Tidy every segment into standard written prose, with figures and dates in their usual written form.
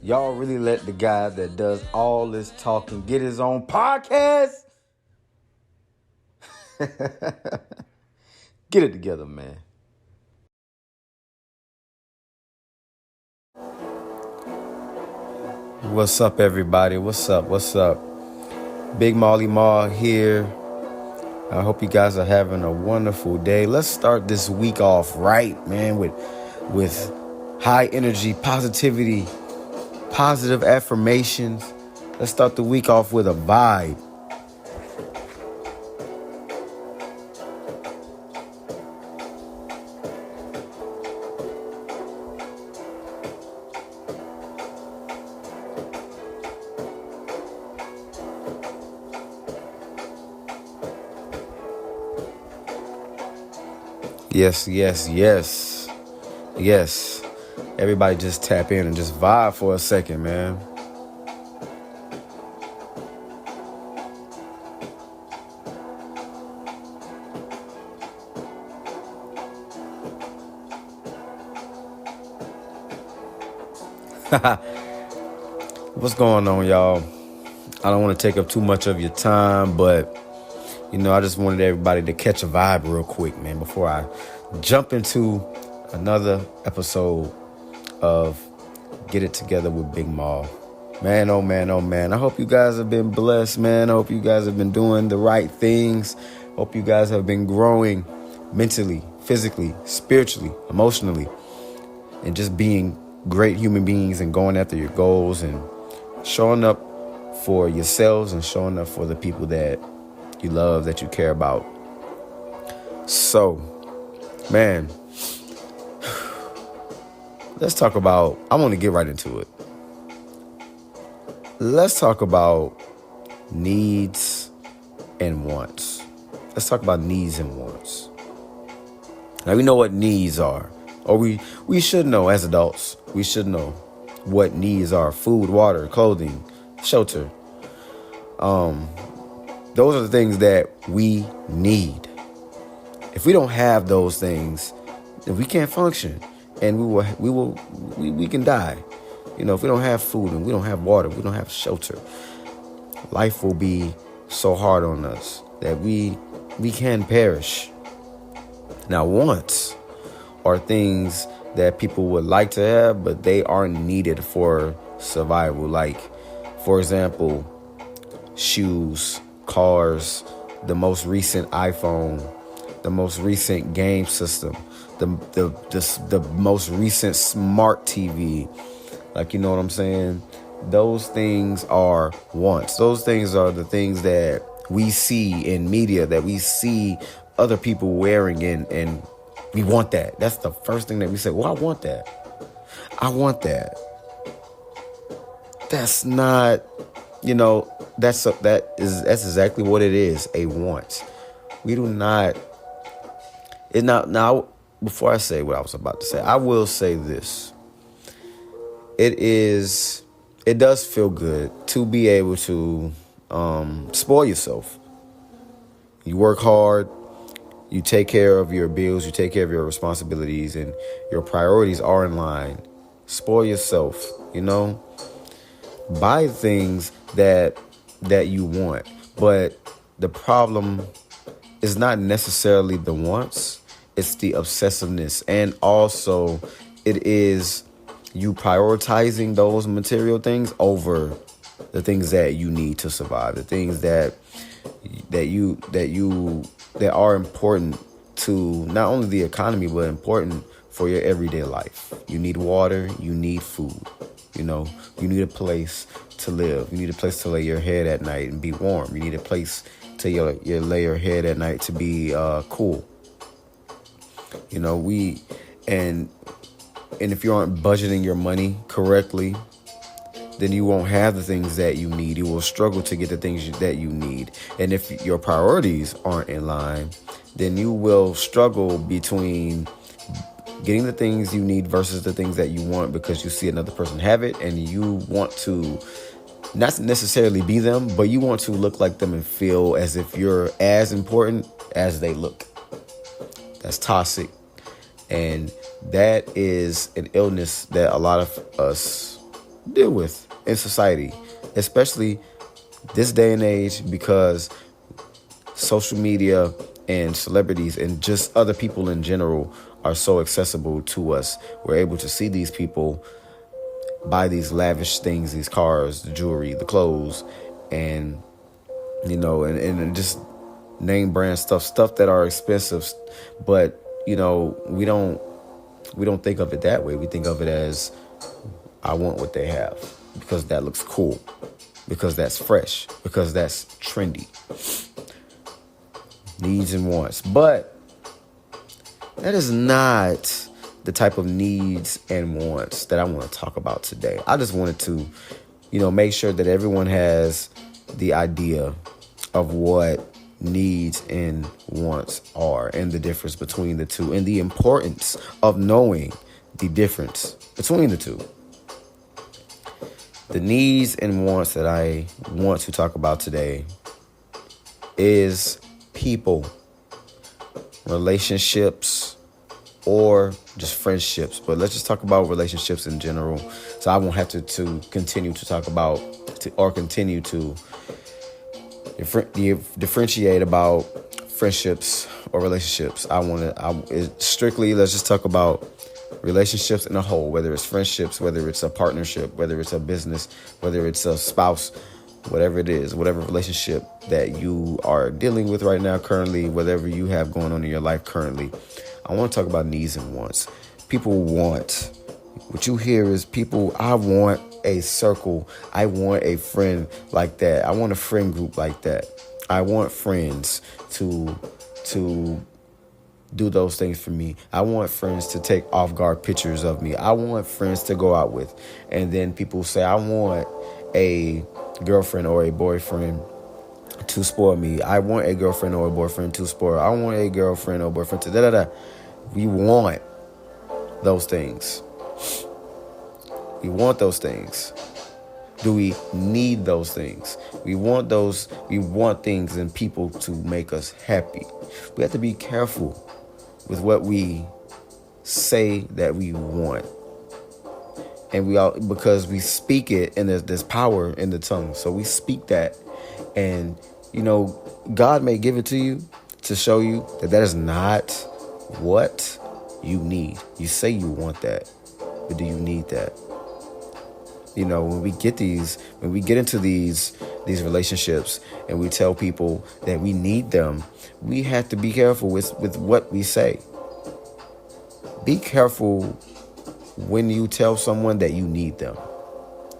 Y'all really let the guy that does all this talking get his own podcast? Get it together, man. What's up, everybody? What's up? Big Molly Maw here. I hope you guys are having a wonderful day. Let's start this week off right, man, with high energy, positivity, positive affirmations. Let's start the week off with a vibe. Yes. Everybody just tap in and just vibe for a second, man. What's going on, y'all? I don't want to take up too much of your time, but I just wanted everybody to catch a vibe real quick, man, before I jump into another episode of Get It Together with Big Maw. Man, oh man. I hope you guys have been blessed, man. I hope you guys have been doing the right things. Hope you guys have been growing mentally, physically, spiritually, emotionally, and just being great human beings and going after your goals and showing up for yourselves and showing up for the people that you love, that you care about. So, man, let's talk about, I want to get right into it. Let's talk about needs and wants. Let's talk about needs and wants. Now, we know what needs are, or we should know as adults. We should know what needs are: food, water, clothing, shelter. Those are the things that we need. If we don't have those things, then we can't function, and we can die. If we don't have food and we don't have water, we don't have shelter, life will be so hard on us that we can perish. Now, wants are things that people would like to have, but they aren't needed for survival. Like, for example, shoes, cars, the most recent iPhone, the most recent game system, the most recent smart TV. Like, you know what I'm saying? Those things are wants. Those things are the things that we see in media, that we see other people wearing, and we want that. That's the first thing that we say. Well, I want that. That's not, that's exactly what it is, a want. We do not, it's not, now, before I say what I was about to say, I will say this. It does feel good to be able to spoil yourself. You work hard, you take care of your bills, you take care of your responsibilities, and your priorities are in line. Spoil yourself, buy things that you want. But the problem is not necessarily the wants, it's the obsessiveness. And also it is you prioritizing those material things over the things that you need to survive, the things that are important to not only the economy, but important for your everyday life. You need water, you need food, you need a place to live. You need a place to lay your head at night and be warm. You need a place to lay your head at night to be cool. And if you aren't budgeting your money correctly, then you won't have the things that you need. You will struggle to get the things that you need. And if your priorities aren't in line, then you will struggle between getting the things you need versus the things that you want, because you see another person have it and you want to not necessarily be them, but you want to look like them and feel as if you're as important as they look. That's toxic. And that is an illness that a lot of us deal with in society, especially this day and age, because social media and celebrities and just other people in general are so accessible to us. We're able to see these people buy these lavish things, these cars, the jewelry, the clothes, and and just name brand stuff that are expensive. But we don't think of it that way. We think of it as, I want what they have because that looks cool, because that's fresh, because that's trendy. Needs and wants. But that is not the type of needs and wants that I want to talk about today. I just wanted to, make sure that everyone has the idea of what needs and wants are, and the difference between the two, and the importance of knowing the difference between the two. The needs and wants that I want to talk about today is people, relationships, or just friendships. But let's just talk about relationships in general, so I won't have to continue to talk about or continue to differentiate about friendships or relationships. Strictly, let's just talk about relationships in a whole, whether it's friendships, whether it's a partnership, whether it's a business, whether it's a spouse, whatever it is, whatever relationship that you are dealing with right now currently, whatever you have going on in your life currently. I want to talk about needs and wants. People want. What you hear is people, I want a circle. I want a friend like that. I want a friend group like that. I want friends to do those things for me. I want friends to take off guard pictures of me. I want friends to go out with. And then people say, I want a girlfriend or a boyfriend to spoil me. I want a girlfriend or a boyfriend to spoil. I want a girlfriend or boyfriend to da-da-da. We want those things. We want those things. Do we need those things? We want things and people to make us happy. We have to be careful with what we say that we want. And because we speak it, and there's power in the tongue. So we speak that, and God may give it to you to show you that is not what you need. You say you want that, but do you need that? When we get into these relationships and we tell people that we need them, we have to be careful with what we say. Be careful when you tell someone that you need them,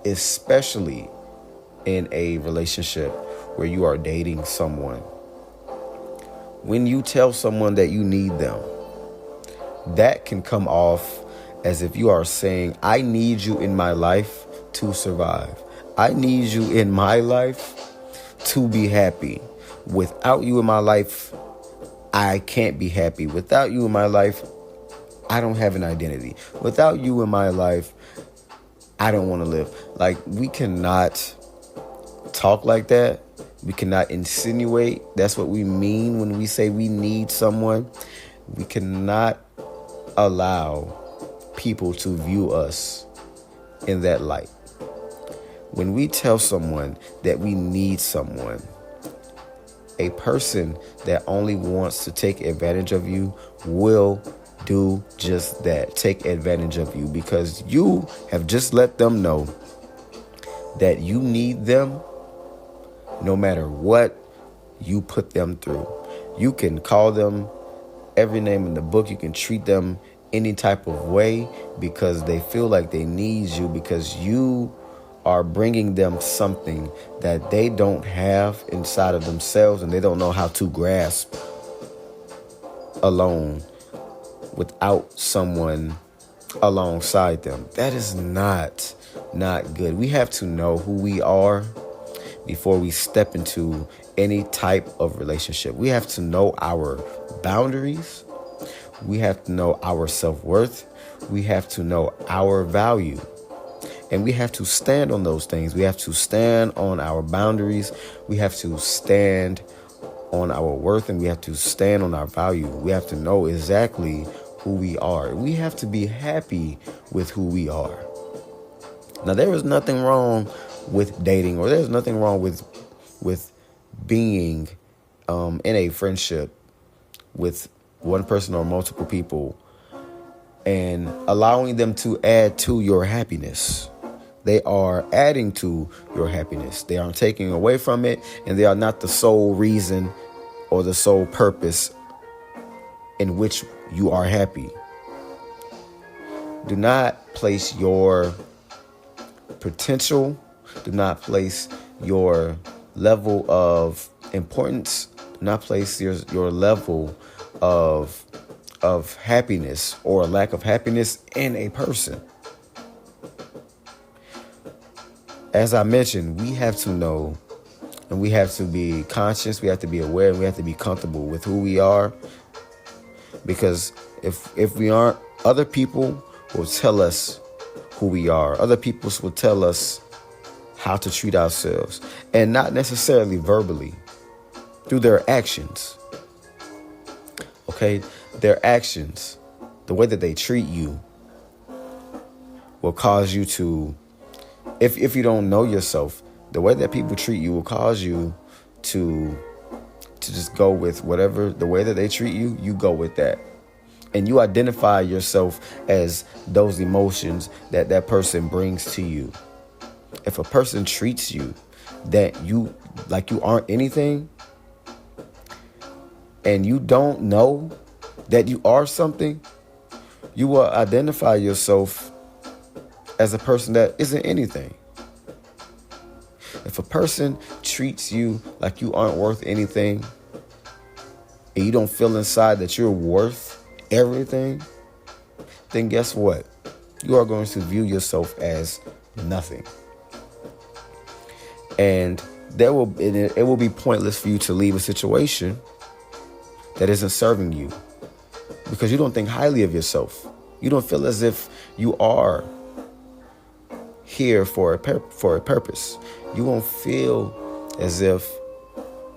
especially in a relationship where you are dating someone. When you tell someone that you need them, that can come off as if you are saying, I need you in my life to survive. I need you in my life to be happy. Without you in my life, I can't be happy. Without you in my life, I don't have an identity. Without you in my life, I don't want to live. Like, we cannot talk like that. We cannot insinuate. That's what we mean when we say we need someone. We cannot allow people to view us in that light. When we tell someone that we need someone, a person that only wants to take advantage of you will do just that. Take advantage of you, because you have just let them know that you need them no matter what you put them through. You can call them every name in the book. You can treat them any type of way because they feel like they need you, because you are bringing them something that they don't have inside of themselves, and they don't know how to grasp alone without someone alongside them. That is not good. We have to know who we are before we step into any type of relationship. We have to know our boundaries. We have to know our self-worth. We have to know our value. And we have to stand on those things. We have to stand on our boundaries. We have to stand on our worth, and we have to stand on our value. We have to know exactly who we are. We have to be happy with who we are. Now, there is nothing wrong with dating, or there's nothing wrong with being in a friendship with one person or multiple people and allowing them to add to your happiness. They are adding to your happiness. They aren't taking away from it, and they are not the sole reason or the sole purpose in which you are happy. Do not place your potential, do not place your level of importance, do not place your level of happiness or lack of happiness in a person. As I mentioned, we have to know, and we have to be conscious, we have to be aware, and we have to be comfortable with who we are. Because if we aren't, other people will tell us who we are. Other people will tell us how to treat ourselves, and not necessarily verbally, through their actions. Okay? Their actions, the way that they treat you, will cause you to, if you don't know yourself, the way that people treat you will cause you to just go with whatever, the way that they treat you, you go with that. And you identify yourself as those emotions that that person brings to you. If a person treats you that you like you aren't anything, and you don't know that you are something, you will identify yourself as a person that isn't anything. If a person treats you like you aren't worth anything, and you don't feel inside that you're worth everything, then guess what? You are going to view yourself as nothing. And it will be pointless for you to leave a situation that isn't serving you, because you don't think highly of yourself. You don't feel as if you are here for a purpose. You won't feel as if,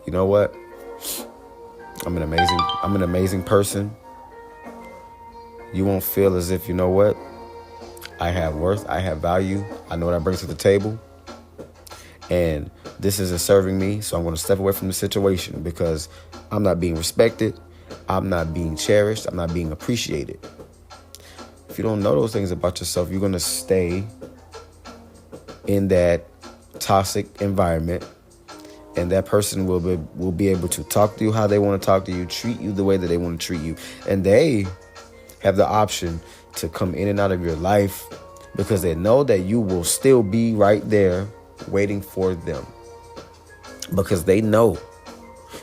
you know what, I'm an amazing person. You won't feel as if, you know what, I have worth, I have value, I know what I bring to the table, and this isn't serving me, so I'm going to step away from the situation because I'm not being respected, I'm not being cherished, I'm not being appreciated. If you don't know those things about yourself, you're going to stay in that toxic environment, and that person will be able to talk to you how they want to talk to you, treat you the way that they want to treat you, and they have the option to come in and out of your life because they know that you will still be right there waiting for them, because they know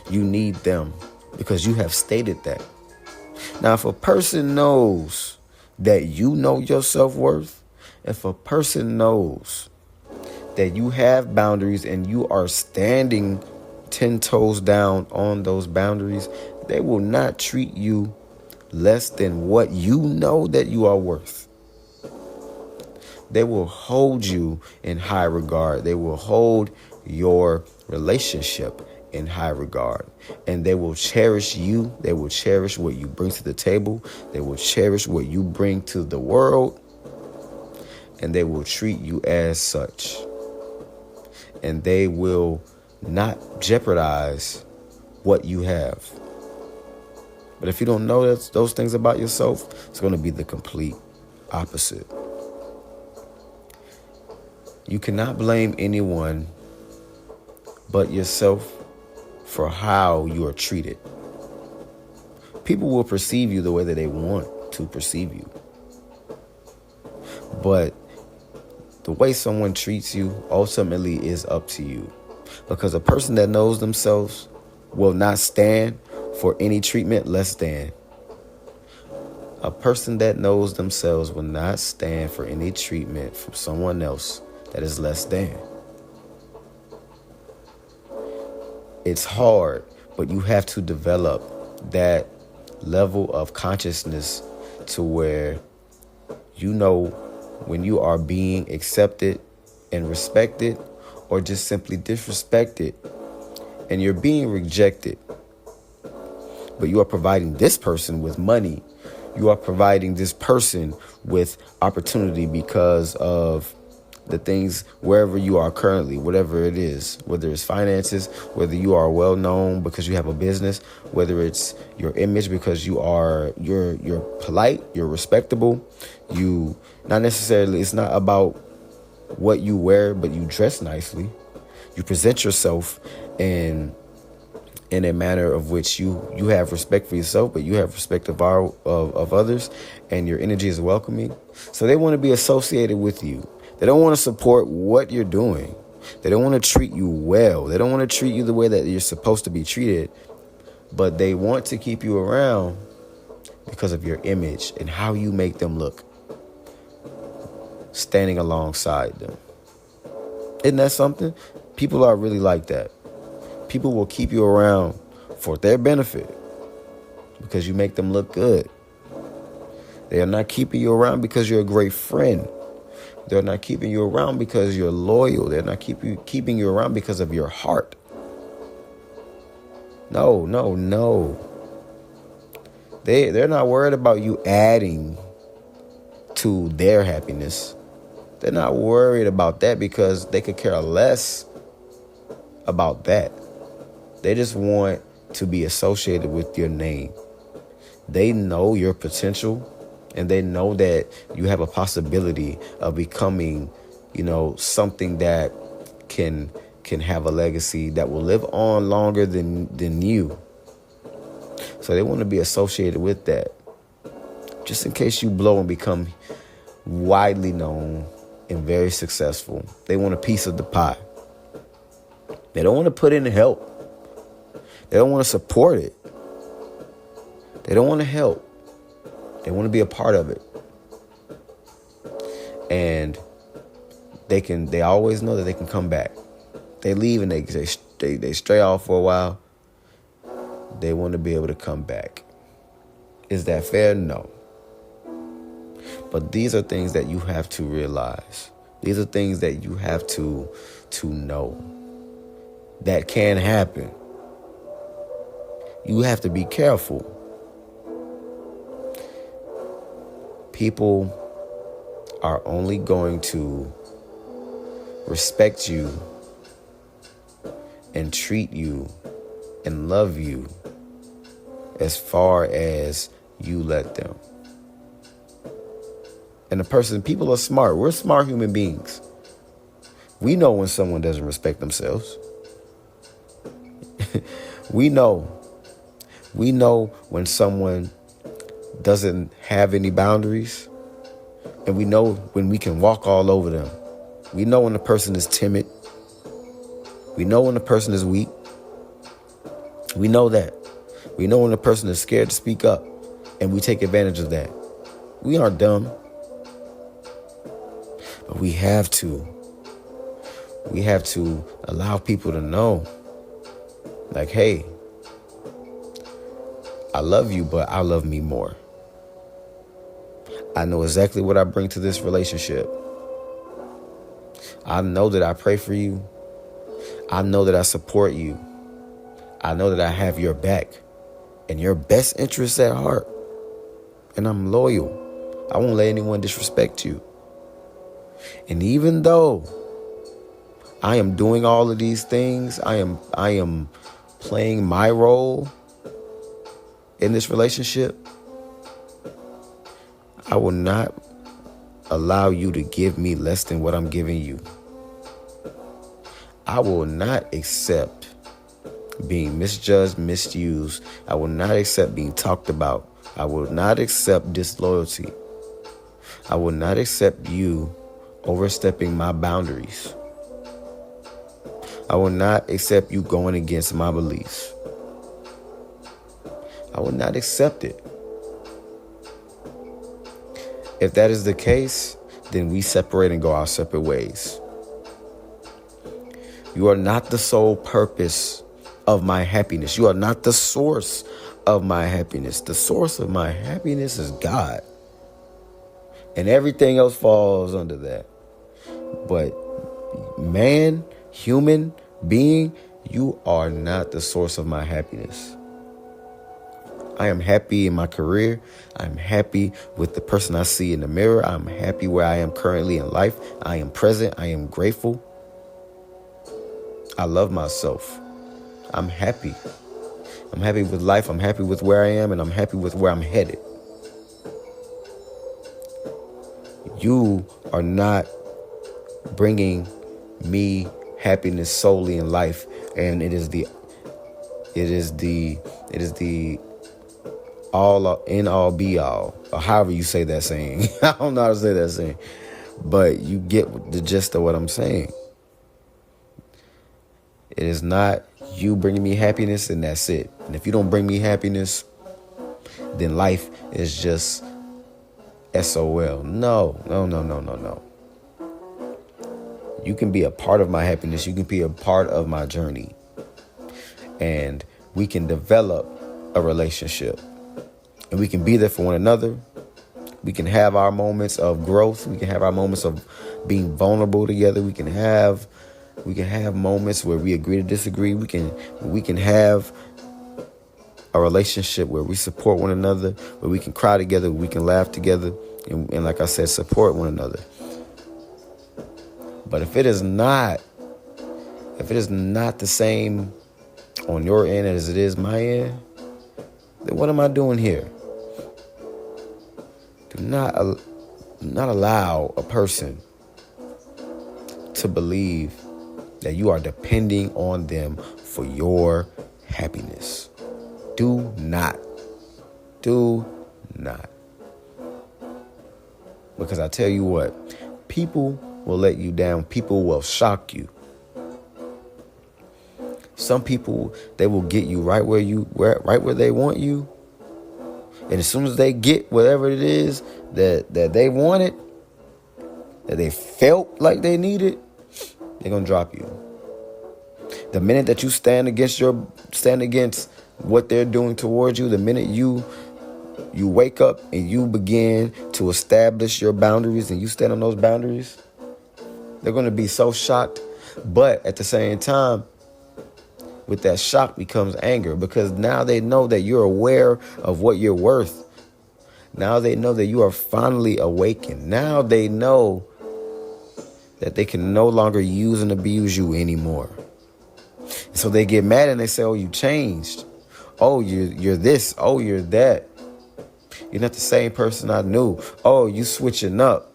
you need them, because you have stated that. Now, if a person knows that you know your self-worth, if a person knows that you have boundaries and you are standing 10 toes down on those boundaries, they will not treat you less than what you know that you are worth. They will hold you in high regard. They will hold your relationship in high regard. And they will cherish you. They will cherish what you bring to the table. They will cherish what you bring to the world. And they will treat you as such. And they will not jeopardize what you have. But if you don't know those things about yourself, it's going to be the complete opposite. You cannot blame anyone but yourself for how you are treated. People will perceive you the way that they want to perceive you. But the way someone treats you ultimately is up to you. Because a person that knows themselves will not stand for any treatment less than. A person that knows themselves will not stand for any treatment from someone else that is less than. It's hard, but you have to develop that level of consciousness to where you know when you are being accepted and respected, or just simply disrespected, and you're being rejected. But you are providing this person with money. You are providing this person with opportunity because of the things wherever you are currently, whatever it is, whether it's finances, whether you are well known because you have a business, whether it's your image because you're polite, you're respectable, you not necessarily, it's not about what you wear, but you dress nicely. You present yourself in a manner of which you have respect for yourself, but you have respect of others, and your energy is welcoming. So they want to be associated with you. They don't want to support what you're doing. They don't want to treat you well. They don't want to treat you the way that you're supposed to be treated, but they want to keep you around because of your image and how you make them look, standing alongside them. Isn't that something? People are really like that. People will keep you around for their benefit because you make them look good. They are not keeping you around because you're a great friend. They're not keeping you around because you're loyal. They're not keeping you around because of your heart. No. They're not worried about you adding to their happiness. They're not worried about that because they could care less about that. They just want to be associated with your name. They know your potential, and they know that you have a possibility of becoming, something that can have a legacy that will live on longer than you. So they want to be associated with that. Just in case you blow and become widely known and very successful, they want a piece of the pie. They don't want to put in the help. They don't want to support it. They don't want to help. They want to be a part of it. And they always know that they can come back. They leave and they stray off for a while. They want to be able to come back. Is that fair? No. But these are things that you have to realize. These are things that you have to know that can happen. You have to be careful. People are only going to respect you and treat you and love you as far as you let them. And people are smart. We're smart human beings. We know when someone doesn't respect themselves. We know when someone doesn't have any boundaries, and we know when we can walk all over them. We know when a person is timid. We know when a person is weak. We know that. We know when a person is scared to speak up, and we take advantage of that. We aren't dumb, but we have to allow people to know, like, hey, I love you, but I love me more. I know exactly what I bring to this relationship. I know that I pray for you. I know that I support you. I know that I have your back and your best interests at heart. And I'm loyal. I won't let anyone disrespect you. And even though I am doing all of these things, I am playing my role in this relationship, I will not allow you to give me less than what I'm giving you. I will not accept being misjudged, misused. I will not accept being talked about. I will not accept disloyalty. I will not accept you overstepping my boundaries. I will not accept you going against my beliefs. I will not accept it. If that is the case, then we separate and go our separate ways. You are not the sole purpose of my happiness. You are not the source of my happiness. The source of my happiness is God. And everything else falls under that. But man, human being, you are not the source of my happiness. I am happy in my career. I'm happy with the person I see in the mirror. I'm happy where I am currently in life. I am present. I am grateful. I love myself. I'm happy. I'm happy with life. I'm happy with where I am, and I'm happy with where I'm headed. You are not bringing me happiness solely in life, and it is the all in all be all, or however you say that saying. I don't know how to say that saying, but you get the gist of what I'm saying. It is not you bringing me happiness and that's it. And if you don't bring me happiness, then life is just SOL. No. You can be a part of my happiness. You can be a part of my journey. And we can develop a relationship. And we can be there for one another. We can have our moments of growth. We can have our moments of being vulnerable together. We can have moments where we agree to disagree. We can have a relationship where we support one another, where we can cry together, we can laugh together, and like I said, support one another. But if it is not the same on your end as it is my end, then what am I doing here? Do not allow a person to believe that you are depending on them for your happiness. Do not. Because I tell you what, people will let you down. People will shock you. Some people, they will get you right where they want you. And as soon as they get whatever it is that they wanted, that they felt like they needed, they're going to drop you. The minute that you stand against what they're doing towards you, the minute you wake up and you begin to establish your boundaries and you stand on those boundaries, they're going to be so shocked. But at the same time, with that shock becomes anger, because now they know that you're aware of what you're worth. Now they know that you are finally awakened. Now they know that they can no longer use and abuse you anymore. So they get mad and they say, oh, you changed. Oh, you're this. Oh, you're that. You're not the same person I knew. Oh, you switching up.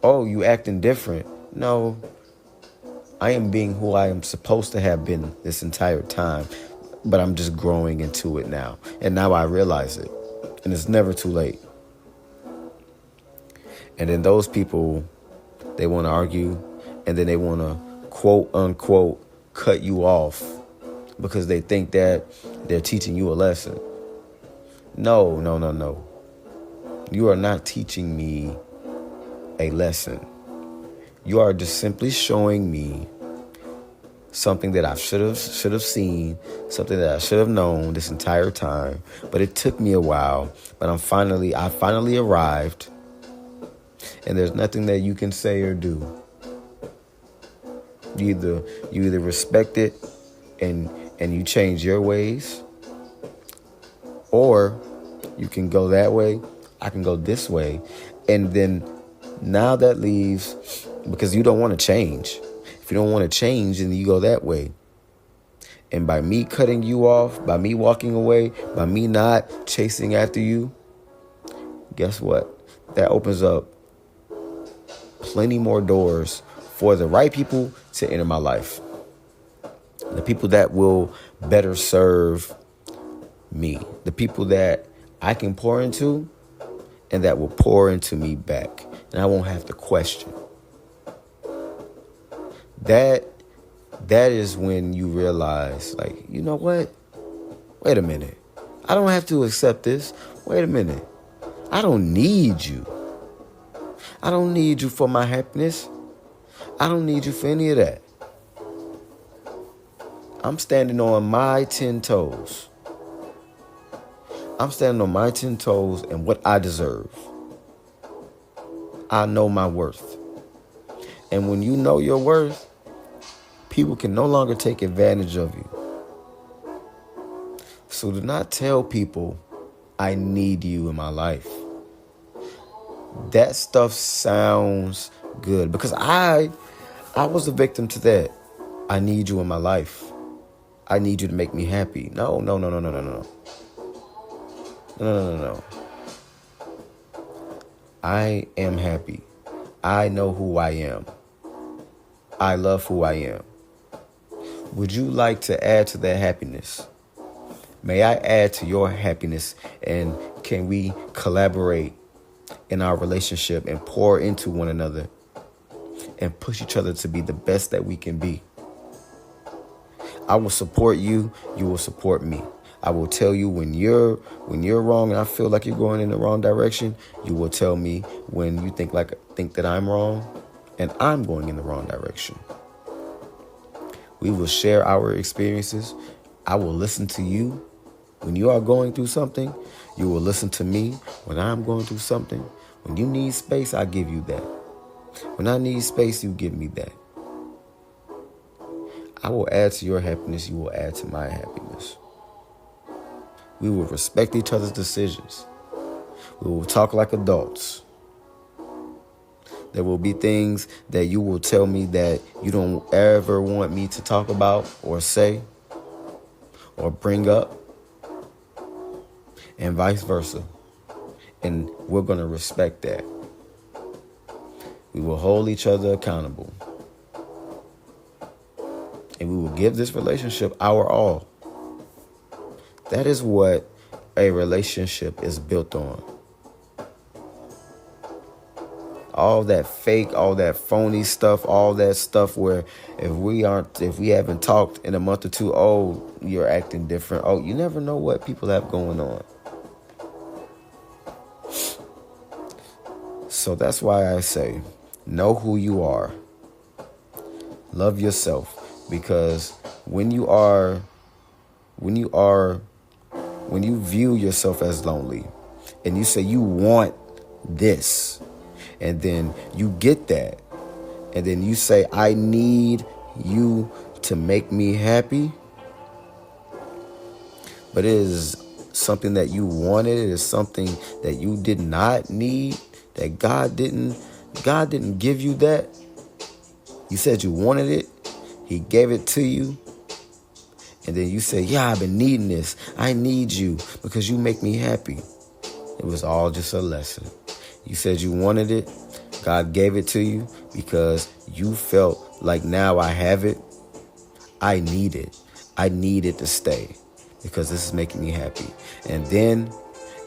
Oh, you acting different. No, I am being who I am supposed to have been this entire time, but I'm just growing into it now. And now I realize it, and it's never too late. And then those people, they want to argue, and then they want to quote unquote cut you off because they think that they're teaching you a lesson. No. You are not teaching me a lesson. You are just simply showing me something that I should have seen, something that I should have known this entire time. But it took me a while. But I finally arrived. And there's nothing that you can say or do. You either respect it and you change your ways, or you can go that way. I can go this way. And then now that leaves, because you don't want to change. If you don't want to change, then you go that way. And by me cutting you off, by me walking away, by me not chasing after you, guess what? That opens up plenty more doors for the right people to enter my life. The people that will better serve me. The people that I can pour into and that will pour into me back. And I won't have to question. That is when you realize, like, you know what? Wait a minute. I don't have to accept this. Wait a minute. I don't need you. I don't need you for my happiness. I don't need you for any of that. I'm standing on my 10 toes. I'm standing on my 10 toes and what I deserve. I know my worth. And when you know your worth, people can no longer take advantage of you. So do not tell people I need you in my life. That stuff sounds good because I was a victim to that. I need you in my life. I need you to make me happy. No. No. I am happy. I know who I am. I love who I am. Would you like to add to that happiness? May I add to your happiness, and can we collaborate in our relationship and pour into one another and push each other to be the best that we can be? I will support you. You will support me. I will tell you when you're wrong and I feel like you're going in the wrong direction. You will tell me when you think that I'm wrong and I'm going in the wrong direction. We will share our experiences. I will listen to you when you are going through something. You will listen to me when I'm going through something. When you need space, I give you that. When I need space, you give me that. I will add to your happiness. You will add to my happiness. We will respect each other's decisions. We will talk like adults. There will be things that you will tell me that you don't ever want me to talk about or say or bring up, and vice versa. And we're going to respect that. We will hold each other accountable. And we will give this relationship our all. That is what a relationship is built on. All that fake, all that phony stuff, all that stuff where if we haven't talked in a month or two, oh, you're acting different. Oh, you never know what people have going on. So that's why I say, know who you are. Love yourself. Because when you view yourself as lonely and you say you want this, and then you get that, and then you say, I need you to make me happy, but it is something that you wanted, it is something that you did not need, that God didn't give you that. You said you wanted it, He gave it to you, and then you say, yeah, I've been needing this. I need you because you make me happy. It was all just a lesson. You said you wanted it. God gave it to you because you felt like now I have it. I need it. I need it to stay because this is making me happy. And then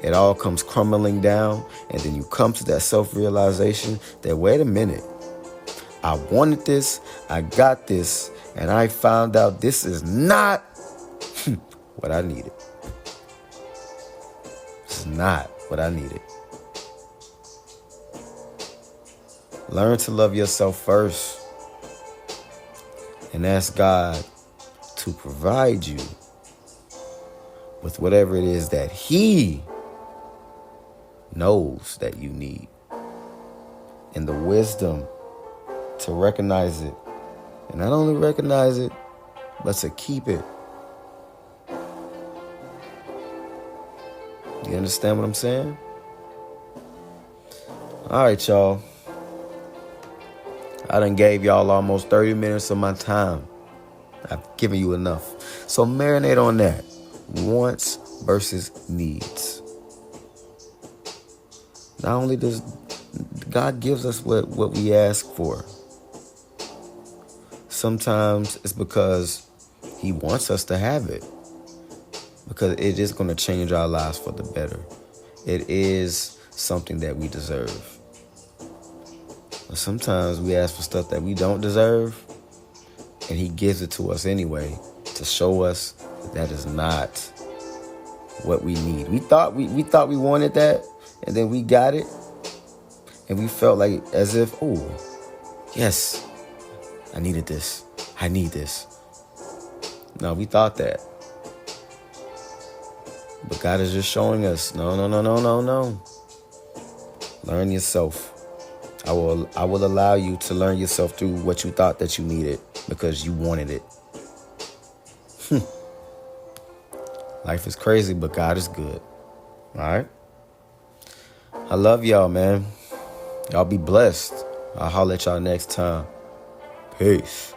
it all comes crumbling down. And then you come to that self-realization that, wait a minute, I wanted this. I got this. And I found out this is not what I needed. It's not what I needed. Learn to love yourself first and ask God to provide you with whatever it is that He knows that you need, and the wisdom to recognize it, and not only recognize it, but to keep it. You understand what I'm saying? All right, y'all. I done gave y'all almost 30 minutes of my time. I've given you enough. So marinate on that. Wants versus needs. Not only does God gives us what we ask for, sometimes it's because He wants us to have it. Because it is going to change our lives for the better. It is something that we deserve. But sometimes we ask for stuff that we don't deserve, and He gives it to us anyway to show us that is not what we need. We thought we wanted that, and then we got it, and we felt like as if, oh, yes, I needed this. I need this. No, we thought that. But God is just showing us, no. Learn yourself. I will allow you to learn yourself through what you thought that you needed because you wanted it. Life is crazy, but God is good. All right. I love y'all, man. Y'all be blessed. I'll holler at y'all next time. Peace.